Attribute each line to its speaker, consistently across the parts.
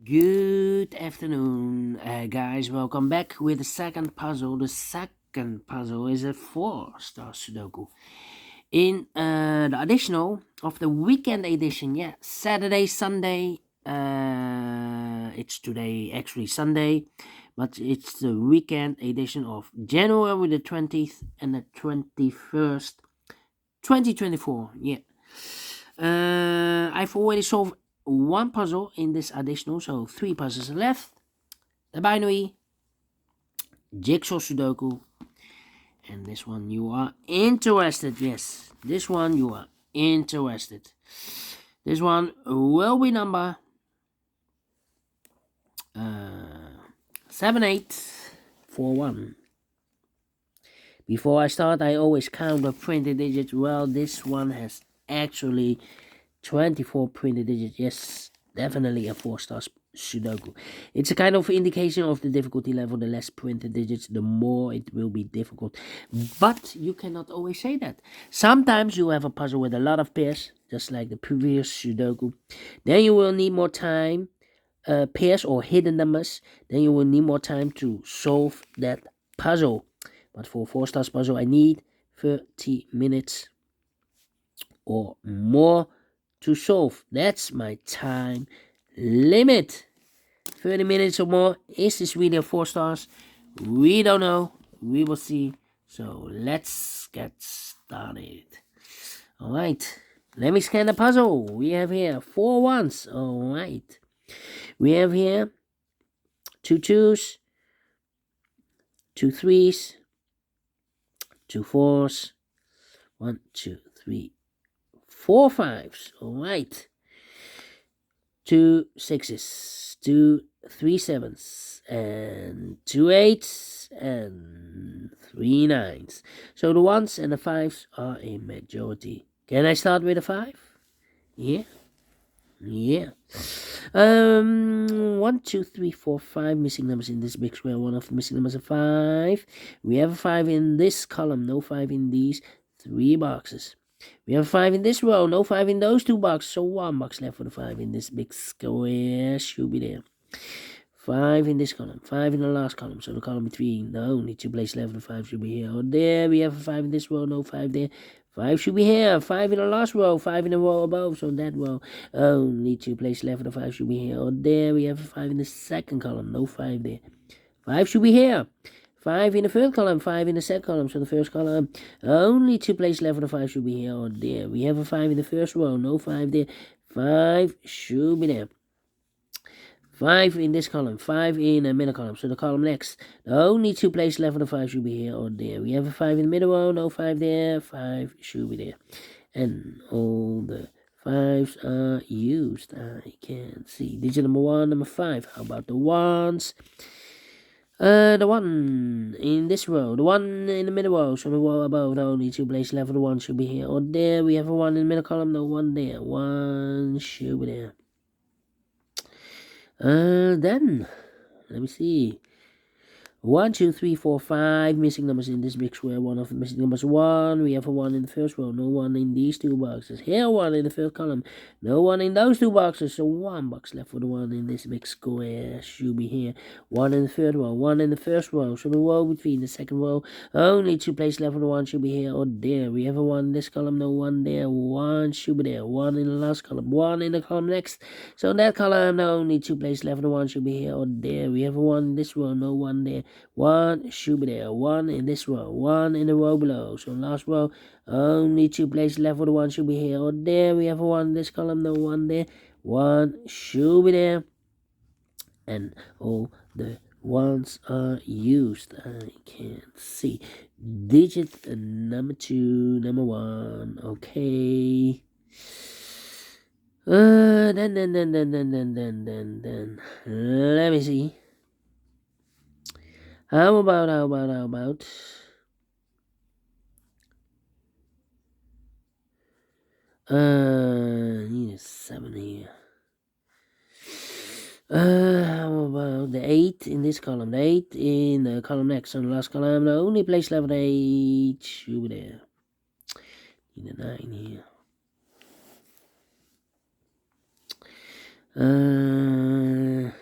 Speaker 1: Good afternoon, guys. Welcome back with the second puzzle. The second puzzle is a four-star Sudoku. In the additional of the weekend edition, yeah, Saturday, Sunday. It's today actually Sunday, but it's the weekend edition of January the 20th and the 21st, 2024. Yeah. I've already solved one puzzle in this additional, so three puzzles left. The binary, jigsaw Sudoku, and this one you are interested. Yes, this one you are interested. This one will be number 7841. Before I start, I always count the printed digits. Well, this one has actually 24 printed digits. Yes, definitely a 4-star Sudoku. It's a kind of indication of the difficulty level. The less printed digits, the more it will be difficult. But you cannot always say that. Sometimes you have a puzzle with a lot of pairs, just like the previous Sudoku. Then you will need more time. Pairs or hidden numbers. Then you will need more time to solve that puzzle. But for 4-star puzzle, I need 30 minutes or more to solve. That's my time limit. 30 minutes or more. Is this really a 4 stars? We don't know. We will see. So let's get started. Alright. Let me scan the puzzle. We have here 4 ones. Alright. We have here 2 twos, 2 threes, 2 fours, 1, 2, 3, 4 fives. Alright. 2 sixes, 2 3 sevens, and 2 eights, and 3 nines. So the ones and the fives are a majority. Can I start with a 5? Yeah. Yeah. 1, 2, 3, 4, 5 missing numbers in this big square. One of the missing numbers is 5. We have a 5 in this column, no 5 in these 3 boxes. We have 5 in this row, no 5 in those 2 boxes, so 1 box left for the 5 in this big square should be there. 5 in this column, 5 in the last column, so the column between the only 2 places left for the 5 should be here. Oh, there we have a 5 in this row, no 5 there. 5 should be here, 5 in the last row, 5 in the row above, so that row, only 2 places left for the 5 should be here. Oh, there we have a 5 in the second column, no 5 there. 5 should be here. 5 in the third column, 5 in the second column, so the first column, only 2 places left for the 5 should be here. Oh, there we have a 5 in the first row, no 5 there. 5 should be there. 5 in this column, 5 in the middle column, so the column next, the only 2 places left for the 5 should be here or there. We have a 5 in the middle row, no 5 there, 5 should be there. And all the 5s are used. I can see. Digit number 1, number 5. How about the ones? The 1 in this row, the 1 in the middle row, so the row above, the only 2 places left for the 1 should be here or there. We have a 1 in the middle column, no 1 there, 1 should be there. Then, let me see. 1, 2, 3, 4, 5 missing numbers in this big square. One of the missing numbers 1. We have a 1 in the first row. No 1 in these 2 boxes. Here 1 in the first column. No 1 in those 2 boxes. So 1 box left for the 1 in this big square. Should be here. 1 in the third row. 1 in the first row. So the row between the second row. Only 2 places left for the 1 should be here or there. We have a 1 in this column. No 1 there. 1 should be there. 1 in the last column. 1 in the column next. So in that column, no only 2 places left for the 1 should be here or there. We have a 1 in this row. No 1 there. 1 should be there. 1 in this row. 1 in the row below. So last row, only 2 places left for the 1 should be here or there. We have a 1 in this column, no 1 there. 1 should be there. And all the 1s are used. I can see. Digit number 2, number 1. Okay. Then. Let me see. How about? Need a 7 here. How about the 8 in this column? The 8 in the column next. On the last column, the only place left 8 should be there. Need a 9 here.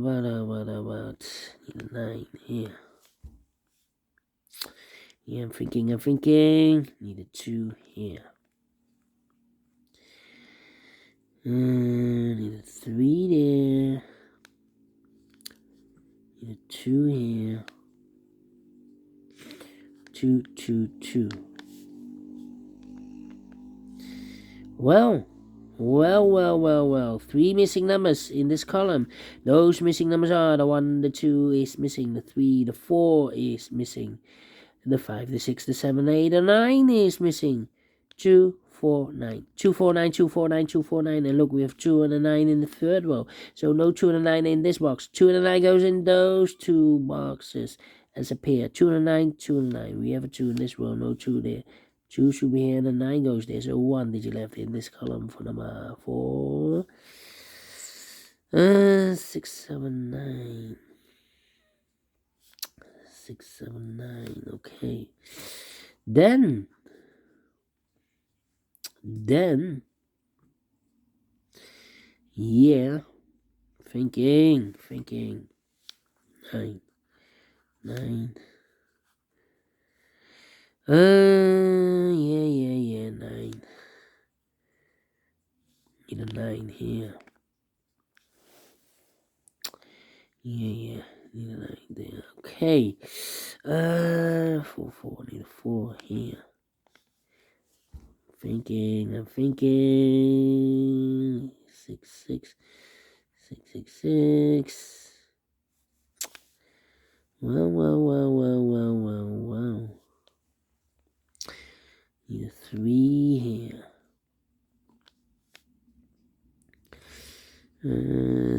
Speaker 1: about need a 9 here. Yeah, I'm thinking. Need a 2 here. Need a 3 there. Need a 2 here. 2, 2, 2. Well. 3 missing numbers in this column. Those missing numbers are the 1, the 2 is missing, the 3, the 4 is missing, the 5, the 6, the 7, the 8, the 9 is missing. 2, 4, 9. 2, 4, 9, 2, 4, 9, 2, 4, 9. And look, we have 2 and a 9 in the third row. So no 2 and a 9 in this box. 2 and a 9 goes in those 2 boxes as a pair. 2 and a 9, 2 and a 9. We have a 2 in this row, no 2 there. 2 should be here and a 9 goes there. So 1 digit left in this column for number 4. 6, 7, 9. 6, 7, 9. Okay. Then, yeah, thinking. 9. 9. Yeah, 9. Need a 9 here. Yeah, need a 9 there. Okay. 4, 4. Need a 4 here. I'm thinking. 6, 6. 6, 6, 6. Well. Need a 3 here.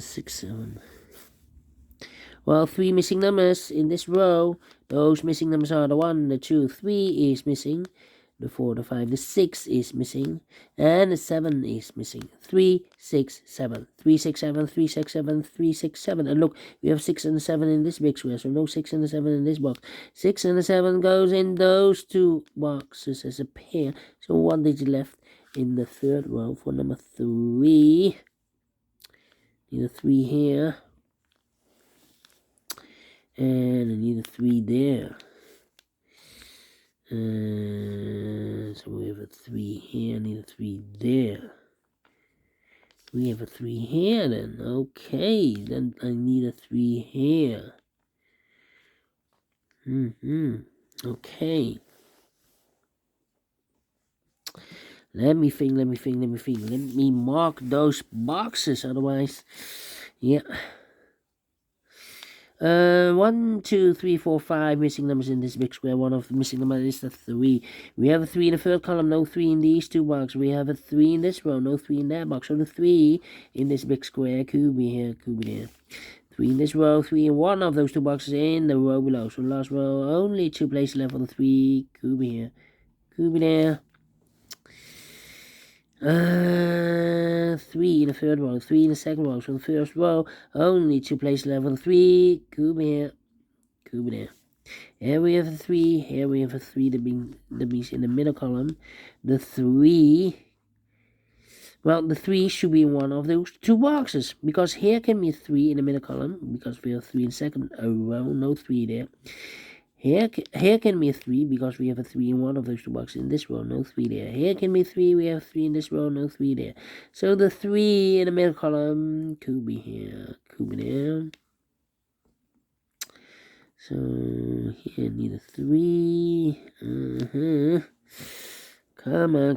Speaker 1: 6, 7. Well, 3 missing numbers in this row. Those missing numbers are the 1, the 2, 3 is missing. The 4, the 5, the 6 is missing. And the 7 is missing. 3, 6, 7. 3, 6, 7, 3, 6, 7, 3, 6, 7. And look, we have 6 and a 7 in this big square. So no 6 and a 7 in this box. 6 and a 7 goes in those 2 boxes as a pair. So 1 digit left in the third row for number 3. Need a 3 here. And I need a 3 there. So we have a 3 here, I need a 3 there. We have a 3 here then. Okay, then I need a 3 here. Okay. Let me think. Let me mark those boxes, otherwise, yeah. 1, 2, 3, 4, 5 missing numbers in this big square. One of the missing numbers is the 3. We have a 3 in the third column, no 3 in these 2 boxes. We have a 3 in this row, no 3 in that box. So the 3 in this big square could be here, could be there. 3 in this row, 3 in one of those 2 boxes in the row below. So the last row, only 2 places left for the 3. Could be here, could be there. 3 in the third row, 3 in the second row. So the first row, only 2 places left for the 3. Could be here, could be there. Here we have a 3. Here we have a 3 that means in the middle column. The 3. Well, the 3 should be in one of those 2 boxes. Because here can be a 3 in the middle column. Because we have 3 in the second row. No 3 there. Here can be a 3 because we have a 3 in one of those 2 boxes. In this row, no 3 there. Here can be 3. We have 3 in this row, no 3 there. So the 3 in the middle column could be here, could be there. So here I need a 3. Come on.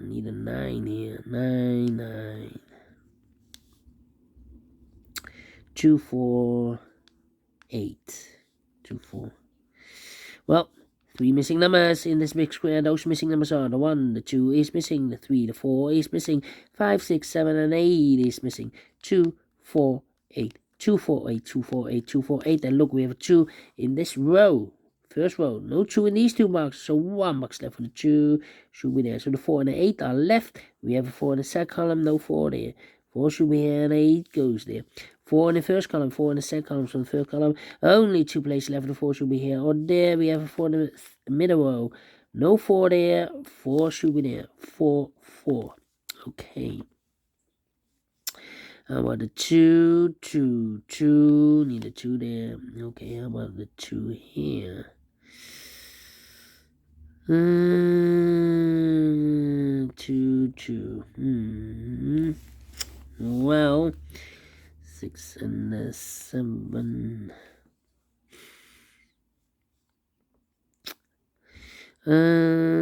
Speaker 1: Need a 9 here. 9. 2, 4, 8. 2, 4. Well, 3 missing numbers in this big square. Those missing numbers are the 1, the 2 is missing, the 3, the 4 is missing, 5, 6, 7, and 8 is missing. 2, 4, 8. 2, 4, 8, 2, 4, 8, 2, 4, 8. And look, we have a 2 in this row. First row. No 2 in these 2 boxes. So 1 box left for the 2 should be there. So the 4 and the 8 are left. We have a 4 in the second column. No 4 there. 4 should be here and 8 goes there. 4 in the first column, 4 in the second column, so the third column, only 2 places left, the 4 should be here or there. We have a 4 in the middle row, no 4 there, 4 should be there, 4, 4, okay. How about the 2, 2, 2? Need a 2 there. Okay, how about the 2 here? 2, 2. Well, 6 and 7.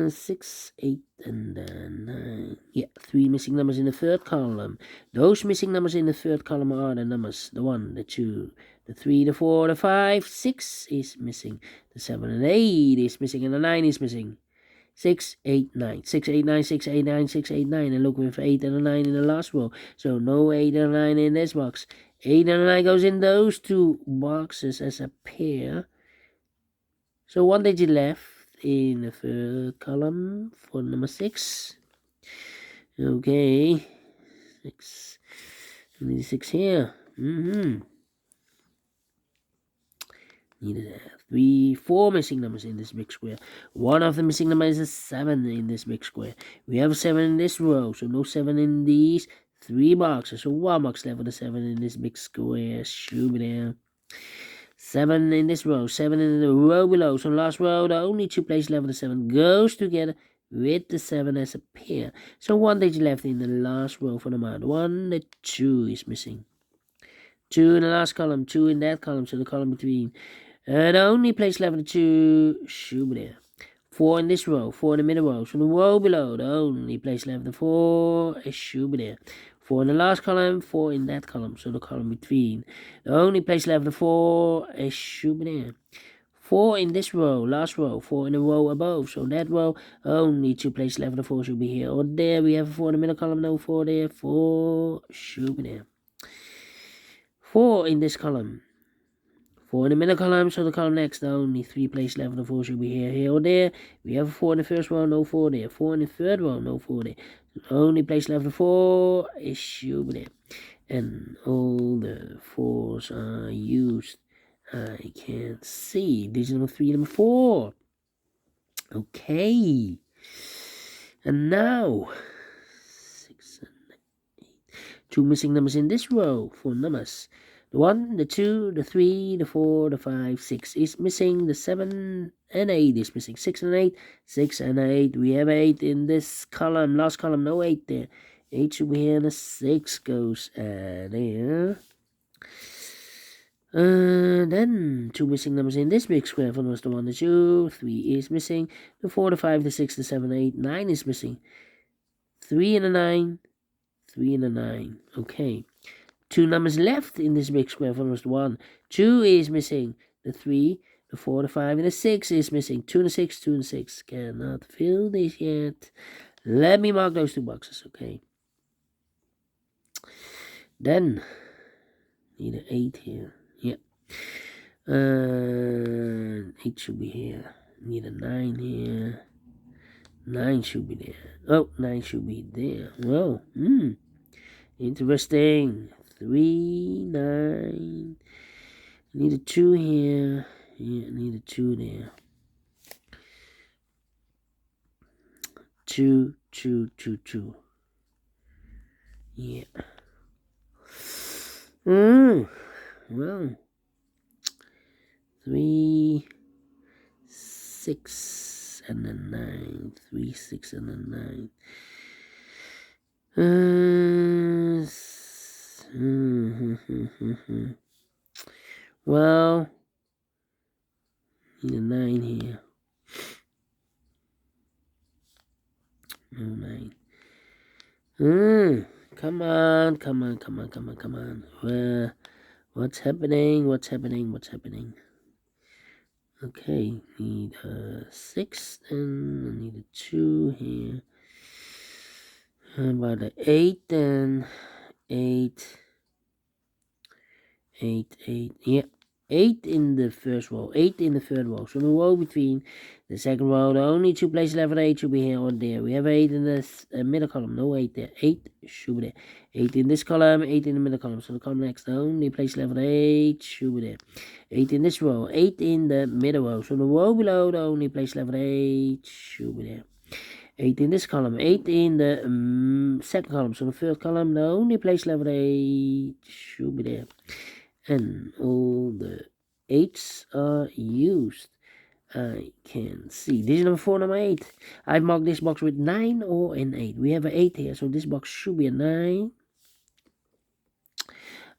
Speaker 1: 6, 8, and 9. Yeah, 3 missing numbers in the third column. Those missing numbers in the third column are the numbers: the 1, the 2, the 3, the 4, the 5. 6 is missing. The 7 and 8 is missing, and the 9 is missing. 6, 8, 9. 6, 8, 9, 6, 8, 9, 6, 8, 9. And look, with 8 and a 9 in the last row. So no 8 and a 9 in this box. 8 and a 9 goes in those two boxes as a pair. So 1 digit left in the third column for number 6. Okay. 6. Need 6 here. Need 4 missing numbers in this big square. One of the missing numbers is a 7 in this big square. We have a 7 in this row, so no 7 in these 3 boxes. So 1 box left with a 7 in this big square. Shoot there. 7 in this row, 7 in the row below. So last row, the only 2 places left with the 7 goes together with the 7 as a pair. So 1 digit left in the last row for the amount. 1, the 2 is missing. 2 in the last column, 2 in that column, so the column between. The only place left with the 2 should be there. 4 in this row, 4 in the middle row. So the row below, the only place left the 4 should be there. 4 in the last column, 4 in that column, so the column between. The only place left the 4 should be there. 4 in this row, last row, 4 in the row above, so that row, only 2 places left the 4 should be here. Or there, we have a 4 in the middle column, no 4 there, 4 should be there. 4 in this column. 4 in the middle column, so the column next, only 3 places left, the 4 should be here, or there. We have a 4 in the first row, no 4 there. 4 in the third row, no 4 there. So the only place left, the 4 should be there. And all the 4s are used. I can't see. Digit number 3, number 4. Okay. And now, 6 and 8. 2 missing numbers in this row for numbers. The 1, the 2, the 3, the 4, the 5, 6 is missing. The 7 and 8 is missing. 6 and 8, 6 and 8. We have 8 in this column. Last column, no 8 there. 8 should be here, and the 6 goes there. Then 2 missing numbers in this big square. One was the 1, the 2, 3 is missing. The 4, the 5, the 6, the 7, 8, 9 is missing. 3 and a 9, 3 and a 9. Okay. 2 numbers left in this big square. One was the 1. 2 is missing. The 3, the 4, the 5, and the 6 is missing. 2 and a 6, 2 and a 6. Cannot fill this yet. Let me mark those 2 boxes, okay. Then, need an 8 here. Yep. 8 should be here. Need a 9 here. 9 should be there. Oh, 9 should be there. Well, interesting. 3, 9. Need a 2 here. Yeah, need a 2 there. 2, 2, 2, 2. Yeah. Well. 3, 6, and then 9. 3, 6, and then 9. Well, need a 9 here. No 9. Come on. What's happening? Okay, need a 6, and I need a 2 here. How about the 8 then? 8. 8, 8, yeah. 8 in the first row, 8 in the third row. So the row between the second row, the only 2 places left for 8 should be here or there. We have 8 in the middle column, no 8 there. 8 should be there. 8 in this column, 8 in the middle column. So the column next, the only place left for 8 should be there. 8 in this row, 8 in the middle row. So the row below, the only place left for 8 should be there. 8 in this column, 8 in the second column. So the third column, the only place level 8 should be there. And all the 8s are used. I can see. This is number 4, number 8. I've marked this box with 9 or an 8. We have an 8 here, so this box should be a 9.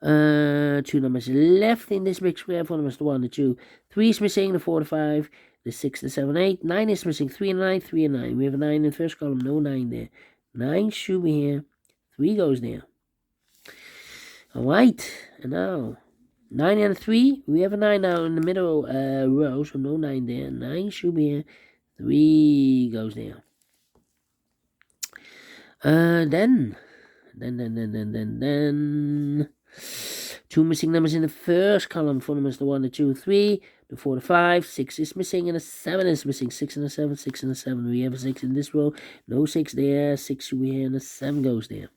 Speaker 1: 2 numbers left in this big square. 4 numbers, the 1, the 2. 3 is missing, the 4, the 5, the 6, the 7, 8. 9 is missing, 3 and 9, 3 and 9. We have a 9 in the first column, no 9 there. 9 should be here. 3 goes there. Alright, and now 9 and 3. We have a 9 now in the middle row, so no 9 there. 9 should be here. 3 goes there. Then 2 missing numbers in the first column. 4 numbers, the 1, the 2, 3, the 4, the 5, 6 is missing, and the 7 is missing. 6 and a 7, 6 and a 7. We have a 6 in this row. No 6 there. 6 should be here, and the 7 goes there.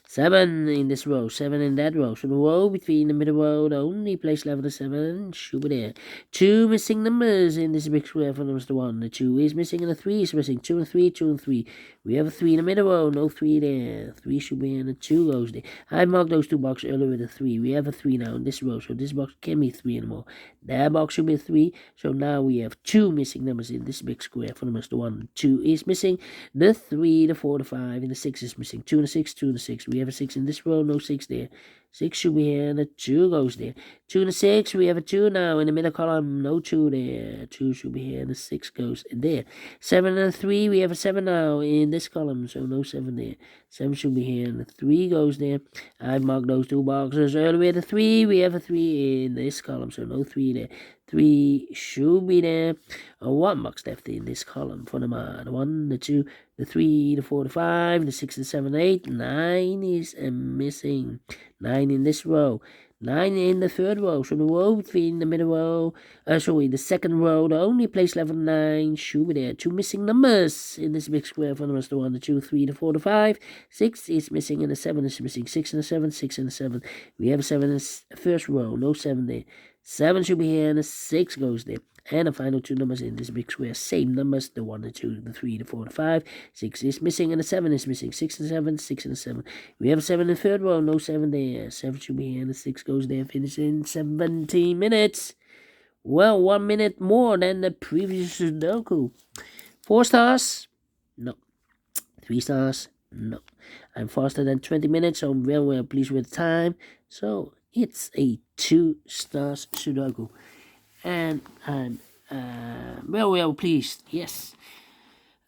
Speaker 1: 7 in this row, 7 in that row. So the row between the middle row, the only place left the 7 should be there. 2 missing numbers in this big square. For numbers, the 1, the 2 is missing, and the 3 is missing. 2 and 3, 2 and 3. We have a 3 in the middle row, no 3 there. 3 should be here, and the 2 goes there. I marked those 2 boxes earlier with a 3. We have a 3 now in this row, so this box can be 3 anymore. That box should be 3, so now we have 2 missing numbers in this big square. For numbers, the 1, the 2 is missing. The 3, the 4, the 5, and the 6 is missing. 2 and a 6, 2 and a 6. We have a 6 in this row, no 6 there. 6 should be here, and the 2 goes there. 2 and a 6, we have a 2 now in the middle column, no 2 there. 2 should be here, and the 6 goes there. 7 and a 3, we have a 7 now in this column, so no 7 there. 7 should be here, and the 3 goes there. I've marked those 2 boxes earlier with a 3. We have a 3 in this column, so no 3 there. 3 should be there. 1 box left in this column for the 1, the 2, the 3, the 4, the 5, the 6, the 7, 8. 9 is missing. 9 in this row. 9 in the third row. So the row between the middle row, the second row, the only place left 9 should be there. 2 missing numbers in this big square for numbers, the 1, the 2, 3, the 4, the 5. 6 is missing, and the 7 is missing. 6 and a 7, 6 and a 7. We have a 7 in the first row, no 7 there. 7 should be here, and the 6 goes there. And the final 2 numbers in this big square, same numbers, the 1, the 2, the 3, the 4, the 5. 6 is missing, and the 7 is missing. 6 and 7, 6 and 7. We have a 7 in the third row, no 7 there. 7 should be here, and the 6 goes there. Finish in 17 minutes. Well, 1 minute more than the previous Sudoku. 4 stars? No. 3 stars? No. I'm faster than 20 minutes, so I'm very well pleased with the time. So it's a 2 stars Sudoku. And I'm very well pleased, yes.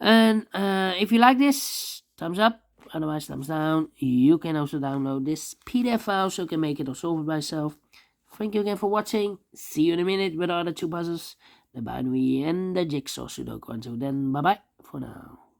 Speaker 1: And if you like this, thumbs up, otherwise thumbs down. You can also download this PDF file so you can make it or solve it by yourself. Thank you again for watching. See you in a minute with the other 2 puzzles, the binary and the jigsaw Sudoku. Until then, bye bye for now.